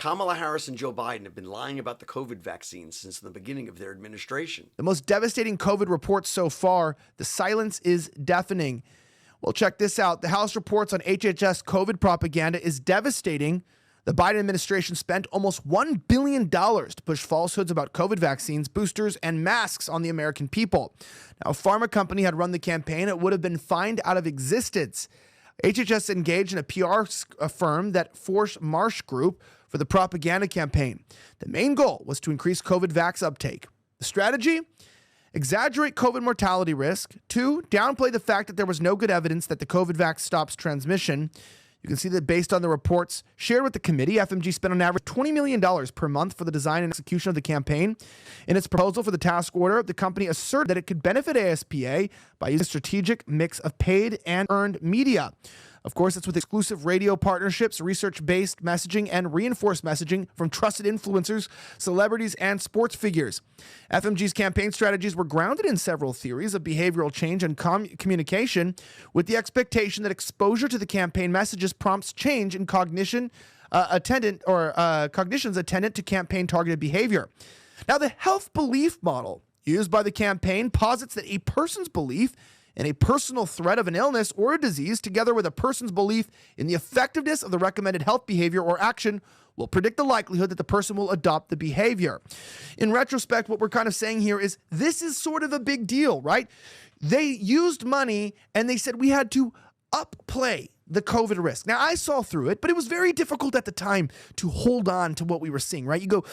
Kamala Harris and Joe Biden have been lying about the COVID vaccine since the beginning of their administration. The most devastating COVID report so far, the silence is deafening. Well, check this out. The House reports on HHS COVID propaganda is devastating. The Biden administration spent almost $1 billion to push falsehoods about COVID vaccines, boosters, and masks on the American people. Now, if a pharma company had run the campaign, it would have been fined out of existence. HHS engaged in a PR firm that forced Marsh Group for the propaganda campaign. The main goal was to increase COVID vax uptake. The strategy? Exaggerate COVID mortality risk. 2, downplay the fact that there was no good evidence that the COVID vax stops transmission. You can see that based on the reports shared with the committee, FMG spent on average $20 million per month for the design and execution of the campaign. In its proposal for the task order, the company asserted that it could benefit ASPA by using a strategic mix of paid and earned media. Of course, it's with exclusive radio partnerships, research-based messaging, and reinforced messaging from trusted influencers, celebrities, and sports figures. FMG's campaign strategies were grounded in several theories of behavioral change and communication, with the expectation that exposure to the campaign messages prompts change in cognition's attendant to campaign-targeted behavior. Now, the health belief model used by the campaign posits that a person's belief in a personal threat of an illness or a disease, together with a person's belief in the effectiveness of the recommended health behavior or action, will predict the likelihood that the person will adopt the behavior. In retrospect, what we're kind of saying here is this is sort of a big deal, right? They used money and they said we had to upplay the COVID risk. Now, I saw through it, but it was very difficult at the time to hold on to what we were seeing, right? You go,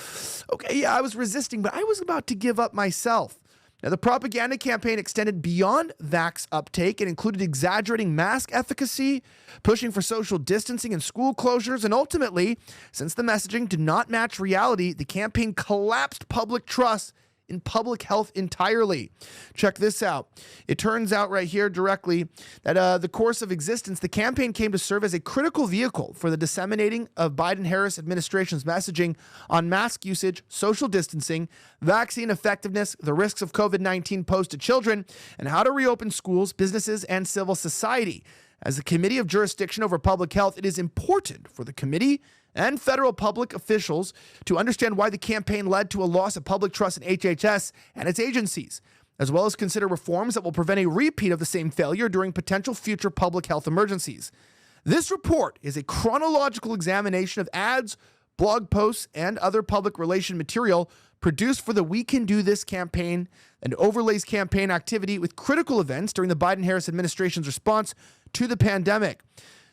okay, yeah, I was resisting, but I was about to give up myself. Now, the propaganda campaign extended beyond vax uptake and included exaggerating mask efficacy, pushing for social distancing and school closures, and ultimately, since the messaging did not match reality, the campaign collapsed public trust in public health entirely. Check this out. It turns out right here directly that the course of existence, the campaign came to serve as a critical vehicle for the disseminating of Biden-Harris administration's messaging on mask usage, social distancing, vaccine effectiveness, the risks of COVID-19 posed to children, and how to reopen schools, businesses, and civil society. As the Committee of Jurisdiction over Public Health, it is important for the committee and federal public officials to understand why the campaign led to a loss of public trust in HHS and its agencies, as well as consider reforms that will prevent a repeat of the same failure during potential future public health emergencies. This report is a chronological examination of ads, blog posts, and other public relation material produced for the We Can Do This campaign and overlays campaign activity with critical events during the Biden-Harris administration's response to the pandemic.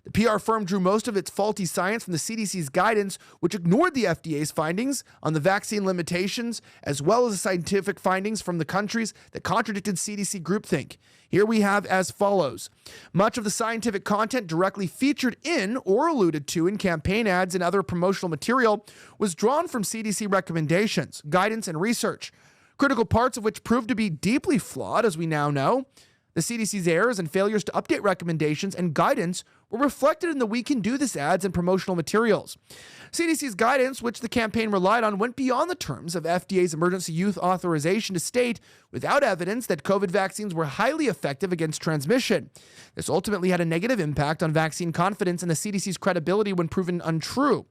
The PR firm drew most of its faulty science from the CDC's guidance, which ignored the FDA's findings on the vaccine limitations, as well as the scientific findings from the countries that contradicted CDC groupthink. Here we have as follows. Much of the scientific content directly featured in or alluded to in campaign ads and other promotional material was drawn from CDC recommendations, guidance, and research, critical parts of which proved to be deeply flawed, as we now know. The CDC's errors and failures to update recommendations and guidance were reflected in the We Can Do This ads and promotional materials. CDC's guidance, which the campaign relied on, went beyond the terms of FDA's emergency use authorization to state, without evidence, that COVID vaccines were highly effective against transmission. This ultimately had a negative impact on vaccine confidence and the CDC's credibility when proven untrue.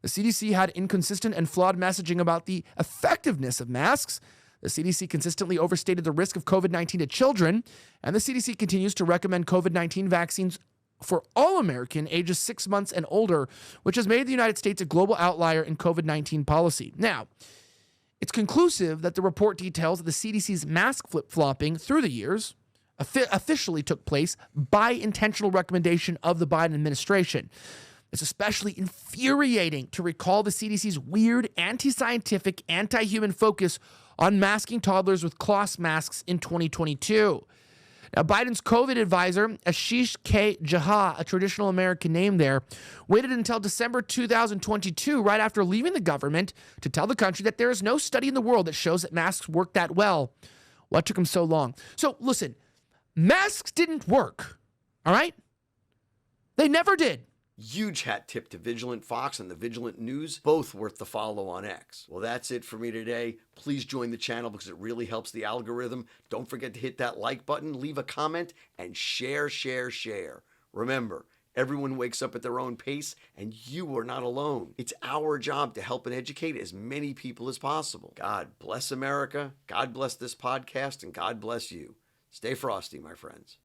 The CDC had inconsistent and flawed messaging about the effectiveness of masks. The CDC consistently overstated the risk of COVID-19 to children, and the CDC continues to recommend COVID-19 vaccines for all Americans ages 6 months and older, which has made the United States a global outlier in COVID-19 policy. Now, it's conclusive that the report details that the CDC's mask flip-flopping through the years officially took place by intentional recommendation of the Biden administration. It's especially infuriating to recall the CDC's weird, anti-scientific, anti-human focus on masking toddlers with cloth masks in 2022. Now, Biden's COVID advisor, Ashish K. Jha, a traditional American name there, waited until December 2022, right after leaving the government, to tell the country that there is no study in the world that shows that masks work that well. What took him so long? So, listen, masks didn't work, all right? They never did. Huge hat tip to Vigilant Fox and the Vigilant News, both worth the follow on X. Well, that's it for me today. Please join the channel because it really helps the algorithm. Don't forget to hit that like button, leave a comment, and share. Remember, Everyone wakes up at their own pace, and you are not alone. It's our job to help and educate as many people as possible. God bless America, God bless this podcast, and God bless you. Stay frosty, my friends.